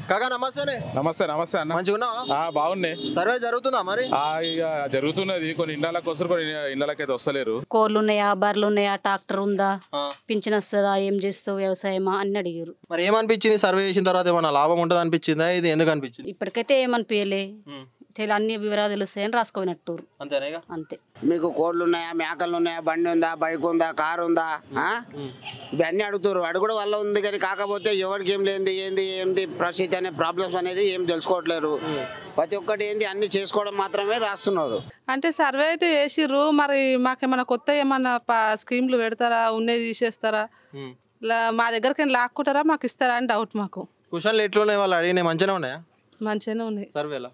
కాకా నమస్తే. నమస్తే నమస్తే అన్న. మంచిగా ఉన్నావా? బాగున్నాయి. సర్వే జరుగుతుందా మరి? ఇక జరుగుతున్నది. కొన్ని ఇండ్లకి వస్తారు, కొన్ని ఇండ్లకైతే వస్తలేరు. కోళ్ళు ఉన్నాయా, బర్రెలు ఉన్నాయా, ట్రాక్టర్ ఉందా, పింఛన్ వస్తుందా, ఏం చేస్తావు, వ్యవసాయమా అని అడిగారు. మరి ఏమనిపించింది సర్వే చేసిన తర్వాత? ఏమన్నా లాభం ఉంటుంది అనిపించిందా? ఇది ఎందుకు అనిపించింది? ఇప్పటికైతే ఏమనిపించలే, అన్ని వివరాలు తెలుస్తాయని రాసుకోయినట్టు అంతేనా? అంతే. మీకు కోళ్ళు ఉన్నాయా, మేకలు ఉన్నాయా, బండి ఉందా, బైక్ ఉందా, కారు ఉందా, ఇవన్నీ అడుగుతారు. అడుగుడు వల్ల ఉంది కానీ కాకపోతే ఎవరికి ఏం లేనిది ఏంది పరిస్థితి అనే ప్రాబ్లమ్స్ అనేది ఏం తెలుసుకోవట్లేరు. ప్రతి ఒక్కటి ఏంది అన్ని చేసుకోవడం మాత్రమే రాస్తున్నారు. అంటే సర్వే అయితే చేసిర్రు, మరి మాకేమన్నా కొత్త ఏమన్నా స్కీమ్లు పెడతారా, ఉన్నది తీసేస్తారా, మా దగ్గరికి లాక్కుంటారా, మాకు ఇస్తారా అని డౌట్. మాకు క్వశ్చన్లు ఎట్లున్నాయి వాళ్ళు అడిగినాయి? మంచిగానే ఉన్నాయా? మంచిగానే ఉన్నాయి. సర్వేలో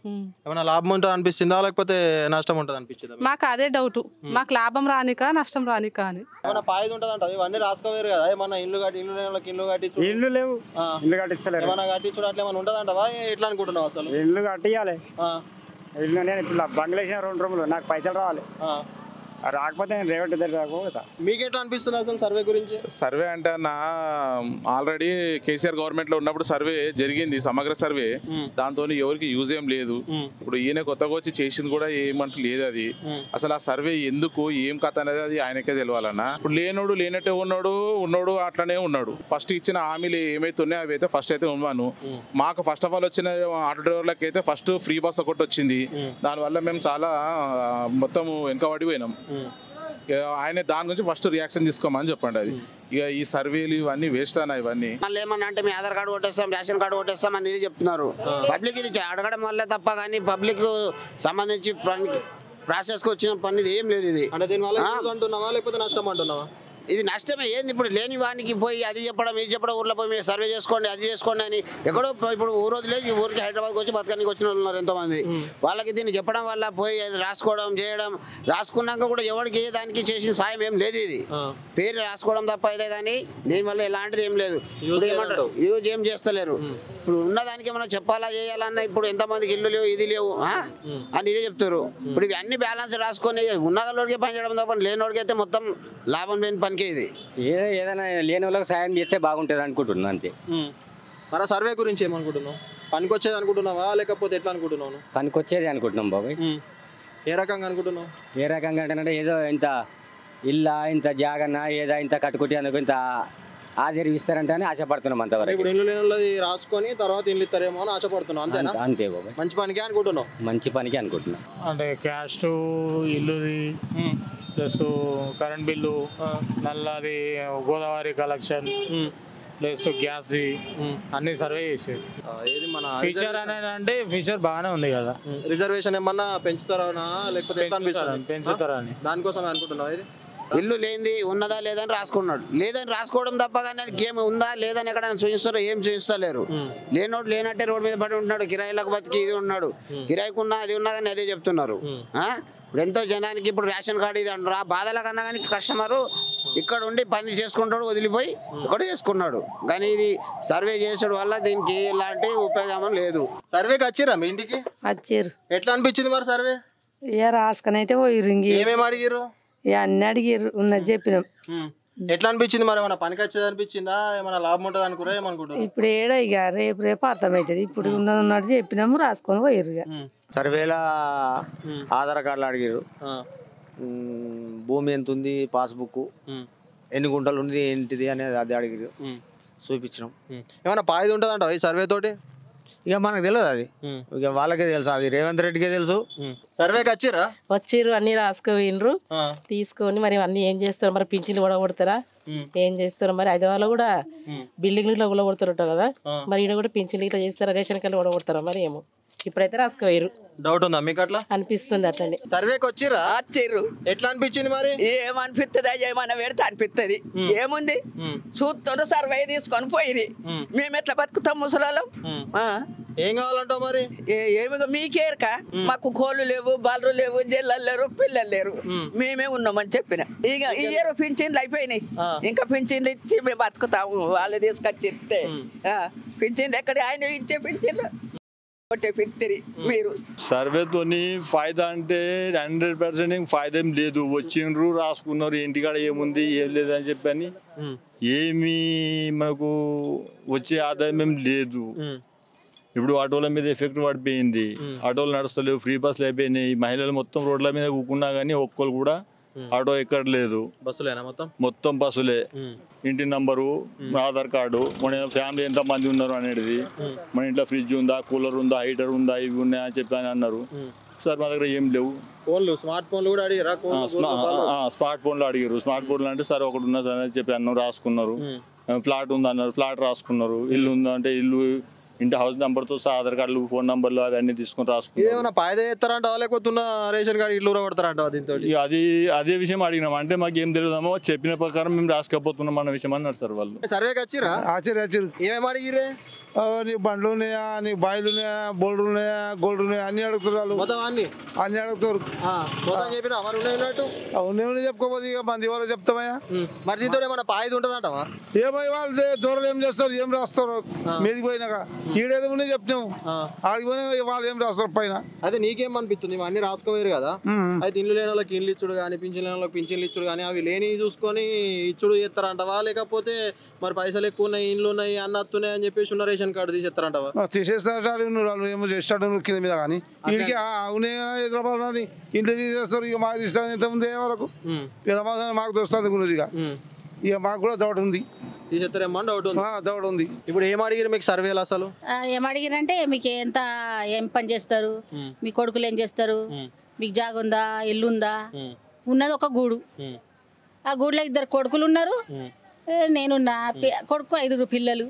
ఏమైనా లాభం ఉంటుంది అనిపిస్తుందా లేకపోతే నష్టం ఉంటుంది అనిపించిందా? మాకు అదే డౌట్, మాకు లాభం రానికా నష్టం రానికా అని. ఏమైనా పాయిది ఉంటుంది అంట, ఇవన్నీ రాసుకోవేరు కదా? ఏమన్నా ఇల్లు కట్టి ఇల్లు లేవు, ఇల్లు కట్టిస్తలేరు. ఏమన్నా కట్టించుడు అట్లా ఏమైనా ఉంటుంది అంటవా? ఎట్లా అనుకుంటున్నావు అసలు? ఇల్లు కట్టియాలి. ఇల్లు నేను ఇప్పుడు బంగ్లా వేసిన 2 రూములు, నాకు పైసలు రావాలి. రాకపోతే నేను రేవంత్ దగ్గర రాకపోతా. మీకు ఎట్లా అనిపిస్తుంది అసలు సర్వే గురించి? సర్వే అంటే నా ఆల్రెడీ కేసీఆర్ గవర్నమెంట్ లో ఉన్నప్పుడు సర్వే జరిగింది, సమగ్ర సర్వే. దాంతో ఎవరికి యూజ్ ఏం లేదు. ఇప్పుడు ఈయన కొత్తగా వచ్చి చేసింది కూడా ఏమంటూ లేదు. అది అసలు ఆ సర్వే ఎందుకు, ఏం కథ అనేది అది ఆయనకే తెలియాలన్నా. ఇప్పుడు లేనోడు లేనట్టే ఉన్నోడు అట్లనే ఉన్నాడు. ఫస్ట్ ఇచ్చిన హామీలు ఏమైతే ఉన్నాయో అవి అయితే ఫస్ట్ అయితే ఉన్నాను. మాకు ఫస్ట్ ఆఫ్ ఆల్ వచ్చిన ఆటో డ్రైవర్లకి అయితే ఫస్ట్ ఫ్రీ బస్ ఒకటి వచ్చింది. దానివల్ల మేము చాలా మొత్తం వెనకబడిపోయినాం. ఆయన దాని గురించి ఫస్ట్ రియాక్షన్ తీసుకోమని చెప్పండి. అది ఇక ఈ సర్వేలు ఇవన్నీ వేస్ట్ అన్న. ఇవన్నీ మళ్ళీ ఏమన్నా అంటే మీ ఆధార్ కార్డు కొట్టేస్తాం, రేషన్ కార్డు కొట్టేస్తాం అనేది చెప్తున్నారు. పబ్లిక్ ఇది అడగడం వల్లే తప్ప కానీ పబ్లిక్ సంబంధించి ప్రాసెస్కి వచ్చిన పని ఏం లేదు. ఇది అంటే దీనివల్ల అంటున్నావా లేకపోతే నష్టం అంటున్నావా? ఇది నష్టమే. ఏంది ఇప్పుడు లేని వానికి పోయి అది చెప్పడం ఇది చెప్పడం, ఊర్లో పోయి మీరు సర్వే చేసుకోండి అది చేసుకోండి అని ఎక్కడో ఇప్పుడు ఊరోజు లేదు, ఈ ఊరికి హైదరాబాద్కి వచ్చి బతకానికి వచ్చిన వాళ్ళు ఉన్నారు ఎంతోమంది. వాళ్ళకి దీన్ని చెప్పడం వల్ల పోయి అది రాసుకోవడం చేయడం, రాసుకున్నాక కూడా ఎవరికి దానికి చేసిన సాయం ఏం లేదు. ఇది పేరు రాసుకోవడం తప్ప అయితే కానీ దీనివల్ల ఎలాంటిది ఏం లేదు. ఇప్పుడు ఏమంటారు, యూజ్ ఏం చేస్తలేరు. ఇప్పుడు ఉన్నదానికి ఏమైనా చెప్పాలా చేయాలన్నా ఇప్పుడు ఎంతమందికి ఇల్లు లేవు, ఇది లేవు అని ఇదే చెప్తారు. ఇప్పుడు ఇవి అన్ని బ్యాలెన్స్ రాసుకొని ఉన్నదోడికే పని చేయడం తప్ప లేనివాడికి అయితే మొత్తం లాభం లేని పనికి. ఇది ఏదైనా లేని వాళ్ళకి సాయం చేస్తే బాగుంటుంది అనుకుంటున్నాను అంతే. మన సర్వే గురించి ఏమనుకుంటున్నావు? పనికి వచ్చేది అనుకుంటున్నావా లేకపోతే ఎట్లా అనుకుంటున్నావు? పనికి వచ్చేది అనుకుంటున్నాం బాబాయ్. ఏ రకంగా అనుకుంటున్నావు? ఏ రకంగా అంటే ఏదో ఇంత ఇల్లా ఇంత జాగన్నా ఏదో ఇంత కట్టుకుంటే అందుకు ఇంత ఆదరిస్తారంటే అని ఆశపడుతున్నాం అంతవరకు. ఇప్పుడు ఇల్లు లేని రాసుకొని తర్వాత ఇల్లు ఇస్తారేమో అని ఆశపడుతున్నాం. అంతేనా? అంతే బాబాయ్. మంచి పనికి అనుకుంటున్నావు? మంచి పనికి అనుకుంటున్నాం. అంటే క్యాస్ట్, ఇల్లుది ప్లస్ కరెంట్ బిల్లు, నల్లది, గోదావరి కలెక్షన్ ప్లస్ గ్యాస్ది అన్ని సర్వే చేసేది. ఏది మన ఫీచర్ అనేది అంటే ఫీచర్ బాగానే ఉంది కదా. రిజర్వేషన్ ఏమన్నా పెంచుతారా లేకపోతే పెంచుతారా అని దానికోసం అనుకుంటున్నావు? ఇది ఇల్లు లేనిది ఉన్నదా లేదని రాసుకున్నాడు. లేదని రాసుకోవడం తప్ప కానీ గేమ్ ఉందా లేదని ఎక్కడైనా చూపిస్తారో ఏం చూపిస్తలేరు. లేనోడు లేనట్టే రోడ్డు మీద పడి ఉంటున్నాడు, కిరాయిలకు బతికి ఇది ఉన్నాడు, కిరాయికున్నా అది ఉన్నా కానీ అదే చెప్తున్నారు. ఇప్పుడు ఎంతో జనానికి ఇప్పుడు రేషన్ కార్డు ఇది అంటారు. ఆ బాధల కన్నా కానీ కస్టమరు ఇక్కడ ఉండి పని చేసుకుంటాడు, వదిలిపోయి ఇక్కడ చేసుకున్నాడు. కానీ ఇది సర్వే చేసడం వల్ల దీనికి ఎలాంటి ఉపయోగం లేదు. సర్వేకి వచ్చిర్రా మీ ఇంటికి? వచ్చారు. ఎట్లా అనిపించింది మరి సర్వే? ఇక రాసుకొని అయితే పోయిర్రు. ఏమేమి అడిగిర్రు? ఇక అన్ని అడిగిర్రు, ఉన్నది చెప్పినాం. ఎట్లా అనిపించింది మరి? ఏమైనా పనికి వచ్చేది అనిపించిందా? ఏమైనా లాభం ఉంటుంది అనుకురా ఏమనుకుంటున్నారు? ఇప్పుడు ఏడా ఇక రేపు అర్థమవుతుంది. ఇప్పుడు ఉన్నట్టు చెప్పినాము, రాసుకొని పోయిర్రు. ఇక సర్వేలా ఆధార్ కార్డులు అడిగారు, భూమి ఎంత ఉంది, పాస్బుక్ ఎన్ని గుంటలు ఉంది ఏంటిది అనేది అది అడిగారు, చూపించినాం. ఏమైనా పాయిది ఉంటుంది అంట ఈ సర్వే తోటి? ఇక మనకు తెలియదు, అది ఇక వాళ్ళకే తెలుసు, అది రేవంత్ రెడ్డికే తెలుసు. సర్వేకి వచ్చిర్రా? వచ్చిర్రు, అన్ని రాసుకోవిండ్రు, తీసుకొని మరి అన్ని ఏం చేస్తారు మరి? పింఛన్లు కూడా కొడతారా, ఏం చేస్తారు మరి? హైదరాబాద్ లో కూడా బిల్డింగ్లు ఇట్లా కూడా కొడుతుంటారు కదా, మరి ఈడ కూడా పింఛన్లు ఇట్లా చేస్తారా, రేషన్ కార్డు కూడా కొడతారా మరి? ఏమో ఇప్పుడైతే రాసుకోవేరు. డౌట్ ఉందా మీకు? అట్లా అనిపిస్తుంది. అట్లనే సర్వేకి వచ్చిర్రా? వచ్చిర్రు. ఎట్లా అనిపించింది మరి? ఏమనిపిస్తుంది, ఏమన్నా పెడితే అనిపిస్తుంది. ఏముంది, చూస్తున్నారు, సర్వే తీసుకొని పోయి మేము ఎట్లా బతుకుతాం ముసలాలం? ఏం కావాలంటావు మరి? ఏమి మీకేరక, మాకు కోళ్ళు లేవు, బలరు లేవు, జిల్లలు లేరు, పిల్లలు లేరు, మేమే ఉన్నామని చెప్పిన. ఇక ఇయ్యరు, పింఛన్లు అయిపోయినాయి, ఇంకా పింఛన్లు ఇచ్చి మేము బతుకుతాము. వాళ్ళు తీసుకొచ్చి ఇస్తే పింఛన్లు ఎక్కడ? ఆయన ఇచ్చే పింఛన్లు మీరు. సర్వేతోని ఫాయిదా అంటే 100% ఫాయిదా ఏం లేదు. వచ్చిండ్రు, రాసుకున్నారు, ఇంటికాడ ఏముంది ఏం లేదని చెప్పని ఏమి మనకు వచ్చే ఆదాయం ఏం లేదు. ఇప్పుడు ఆటోల మీద ఎఫెక్ట్ పడిపోయింది. ఆటోలు నడుస్తలేవు, ఫ్రీ బస్సులు అయిపోయినాయి. మహిళలు మొత్తం రోడ్ల మీద కూకున్నా కానీ ఒక్కరు కూడా ఆటో ఎక్కట్లేదు. బస్సులేనా మొత్తం? మొత్తం బస్సులే. ఇంటి నంబరు, ఆధార్ కార్డు, మన ఫ్యామిలీ ఎంత మంది ఉన్నారు అనేది, మన ఇంట్లో ఫ్రిడ్జ్ ఉందా, కూలర్ ఉందా, హీటర్ ఉందా, ఇవి ఉన్నాయా అని చెప్పి అని అన్నారు. సార్ మా దగ్గర ఏం లేవు. ఫోన్లు, స్మార్ట్ ఫోన్లు కూడా అడిగారా? స్మార్ట్ ఫోన్లు అడిగారు. స్మార్ట్ ఫోన్లు అంటే సార్ ఒకటి ఉన్నది అని చెప్పి అన్నారు, రాసుకున్నారు. ఫ్లాట్ ఉంది అన్నారు, ఫ్లాట్ రాసుకున్నారు. ఇల్లు ఉందా అంటే ఇల్లు, ఇంటి హౌస్ నెంబర్తో సహా ఆధార్ కార్డులు, ఫోన్ నంబర్లు అవన్నీ తీసుకుని రాసుకున్నారు. ఏమైనా పాయిదా చేస్తారంటావా లేకపోతే రేషన్ కార్డు ఇల్లు కొడతారంటావా దీంతో? అదే విషయం అడిగినాం. అంటే మాకు ఏం తెలియదామో, చెప్పిన ప్రకారం మేము రాసుకపోతున్నాం అన్న విషయం అన్నారు సార్ వాళ్ళు. సర్వేకి వచ్చిర్రా? వచ్చారు. ఏమేమి అడిగిరే? నీ బండ్లు ఉన్నాయా, నీ బాయిలు ఉన్నాయా, బోల్డ్లు ఉన్నాయా, గోల్డ్ ఉన్నాయా అన్ని అడుగుతున్నారు. మొత్తం అన్ని అడుగుతారు. చెప్పినా మరి ఉన్నట్టు ఉన్నాయి చెప్పుకోపోతే ఇక మంది ఎవరో చెప్తామయ్యా. మరి దీంతో ఏమైనా పాయిదా ఉంటుందంటావా? ఏమై వాళ్ళు దూరం ఏం చేస్తారు, ఏం రాస్తారు మీదికి పోయినాక? ఈడేదో ఉన్నాయి చెప్పినాం, ఆడికి పోయినా వాళ్ళు ఏం రాస్తారు పైన. అదే నీకేం అనిపిస్తుంది? ఇవన్నీ రాసుకోవేరు కదా. అయితే ఇల్లు లేని వాళ్ళకి ఇల్లు ఇచ్చుడు కానీ, పింఛన్ లేని వాళ్ళకి పింఛన్లు ఇచ్చుడు కానీ, అవి లేని చూసుకొని ఇచ్చుడు చేస్తారంటవా? లేకపోతే మరి పైసలు ఎక్కువ ఉన్నాయి, ఇండ్లు ఉన్నాయి, అన్నత్తున్నాయి అని చెప్పేసి ఉన్న రేషన్ కార్డు తీసేస్తారంటవా? తీసేస్తారు. వాళ్ళు ఏమో చేస్తాడు కింద మీద కానీ వీడికి అవునే హైదరాబాద్ ఇంట్లో తీసేస్తారు. ఇక మాకు తీస్తాను ఎంత ఉంది వరకు పెద్ద మాకు దోస్తుంది ఇక మాకు కూడా డౌట్ ఉంది. తీసేస్తారేమో డౌట్ ఉంది. ఇప్పుడు ఏం అడిగారు మీకు సర్వేలు? అసలు ఏం అడిగినంటే మీకు ఏం పని చేస్తారు, మీ కొడుకులు ఏం చేస్తారు, మీకు జాగ ఉందా, ఇల్లు ఉందా? ఉన్నది ఒక గూడు. ఆ గూడులో 2 కొడుకులు ఉన్నారు, నేనున్నా. కొడుకు 5 పిల్లలు.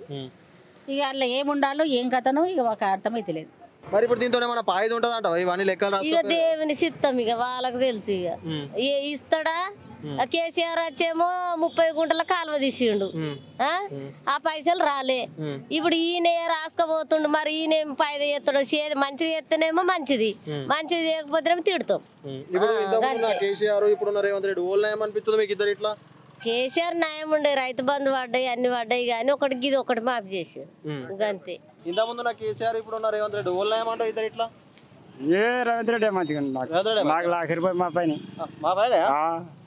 ఇక అట్లా ఏముండాలో ఏం కథనో ఇక మాకు అర్థమైతే లేదు. మరి ఇప్పుడు దీంతో ఏమైనా పాయిదా ఉంటుంది అంటావా? ఇవన్నీ లెక్కలు ఇక దేవుని సిద్ధం, ఇక వాళ్ళకి తెలుసు. ఇక ఇస్తాడా? కేసీఆర్ వచ్చేమో 30 గుంటల కాలువ తీసిండు, ఆ పైసలు రాలే. ఇప్పుడు ఈయన రాసుకపోతుండు, మరి ఈయన పాయిదా చేస్తాడు. మంచిగా చేస్తేనేమో మంచిది, మంచిగా చేయకపోతేనేమో తిడతాం. కేసీఆర్ ఇప్పుడు రేవంత్ రెడ్డి ఓళ్ళు ఏమనిపిస్తుంది మీకు ఇద్దరు? ఇట్లా కేసీఆర్ న్యాయం ఉండే, రైతు బంధు పడ్డాయి, అన్ని పడ్డాయి, కానీ ఇది ఒకటి మాఫీ చేసారు అంతే. ఇంతకుముందు నా కేసీఆర్ ఇప్పుడు రేవంత్ రెడ్డి ఓళ్ళు ఏమంటావు ఇద్దరు? ఇట్లా రేవంత్ రెడ్డి మంచిగా మాకు ₹1,00,000 మా పైన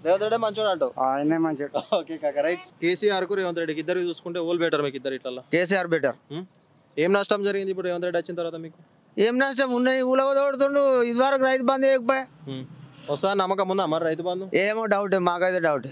రేవంత్ రెడ్డి మంచోడు అంటావు? ఆయనే మంచోడు. ఓకే కాక, రైట్. కేసీఆర్ కు రేవంత్ రెడ్డికి ఇద్దరు చూసుకుంటే ఓల్ బెటర్ మీకు ఇద్దరు? ఇట్లా కేసీఆర్ బెటర్. ఏం నష్టం జరిగింది ఇప్పుడు రేవంత్ రెడ్డి వచ్చిన తర్వాత మీకు? ఏం నష్టం ఉన్నాయి? ఊలవదోడుతుండు. ఇదివరకు రైతు బంధు వేయకపోయా. వస్తా నమ్మకం ఉందా మరి రైతు బంధు? ఏమో డౌట్, మాకైతే డౌట్.